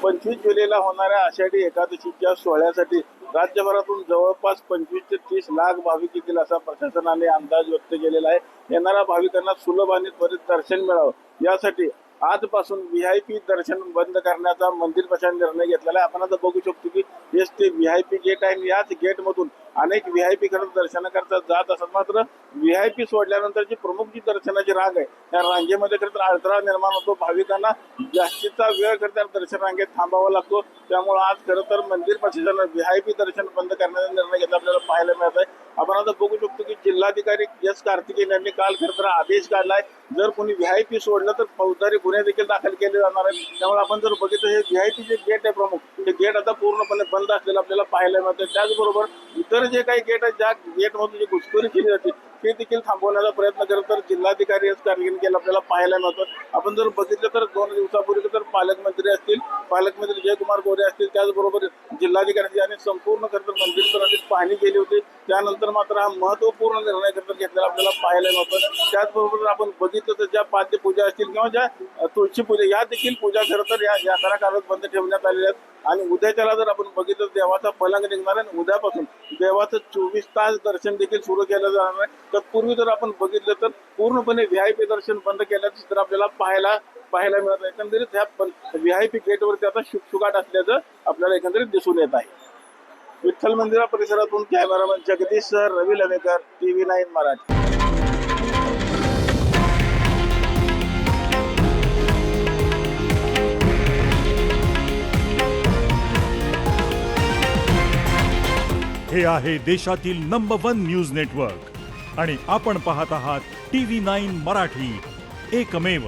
25 जुलैला होणाऱ्या आषाढी एकादशीच्या सोहळ्यासाठी राज्यभरातून जवळपास 25 ते 30 लाख भाविक येतील असा प्रशासनाने अंदाज व्यक्त केलेला आहे। येणाऱ्या भाविकांना सुलभ आणि त्वरित दर्शन मिळावं यासाठी आजपासून व्हीआयपी दर्शन बंद करण्याचा मंदिर प्रशासनाने निर्णय घेतलेला आहे। आपण आता बघू शकतो की हेच ते व्हीआयपी गेट आहे आणि याच गेटमधून अनेक व्हीआयपी खरं दर्शनाकरता जात असतात। मात्र व्हीआयपी सोडल्यानंतरची प्रमुख जी दर्शनाची रांग आहे त्या रांगेमध्ये खरं तर अडथळा निर्माण होतो। भाविकांना जास्तीचा वेळ खरं दर्शन रांगेत थांबावा लागतो। त्यामुळे आज खरं तर मंदिर प्रशासनाने व्हीआयपी दर्शन बंद करण्याचा निर्णय घेतला आपल्याला पाहायला मिळत आहे। आपण आता बघू शकतो की जिल्हाधिकारी एस कार्तिकेयन यांनी काल खरं तर आदेश काढलाय, जर कोणी व्हीआयपी सोडलं तर फौजदारी गुन्हे देखील दाखल केले जाणार आहेत। त्यामुळे आपण जर बघितलं हे व्हीआयपी जे गेट आहे प्रमुख, ते गेट आता पूर्णपणे बंद असलेलं आपल्याला पाहायला मिळतं। त्याचबरोबर इतर जे काही गेट आहेत ज्या गेटमधून जी घुसखोरी केली जाते ते देखील थांबवण्याचा प्रयत्न करत तर जिल्हाधिकारी एस कार्तिकेयन केलं आपल्याला पाहायला मिळतं। आपण जर बघितलं तर 2 दिवसापूर्वी तर पालकमंत्री असतील, पालकमंत्री जयकुमार गोरे असतील, त्याचबरोबर जिल्हाधिकारी यांनी संपूर्ण खरं तर मंदिर परिसराची पाहणी केली होती। त्यानंतर मात्र हा महत्वपूर्ण निर्णय खरं तर घेतलेला आपल्याला पाहायला मिळतं। त्याचबरोबर आपण बघितलं तर ज्या पाद्यपूजा असतील किंवा ज्या तुळशी पूजा या देखील पूजा खरं तर या काळात बंद ठेवण्यात आलेल्या आहेत। आणि उद्याच्याला जर आपण बघितलं देवाचा पलंग निघणार आहे, उद्यापासून देवाचं 24 तास दर्शन देखील सुरू केलं जाणार आहे। तत्पूर्वी जर आपण बघितलं तर पूर्णपणे व्हीआयपी दर्शन बंद केल्याचं तर आपल्याला पाहायला मिळत आहे। एकंदरीत ह्या व्हीआयपी गेटवरती आता शुकशुकाट असल्याचं आपल्याला एकंदरीत दिसून येत आहे। विठ्ठल मंदिरा परिसरातून कॅमेरामन जगदीश सर, रवी लवेकर, TV9 मराठी। हे आहे देशातील नंबर 1 न्यूज नेटवर्क आणि आपण पाहत आहात TV9 मराठी, एकमेव।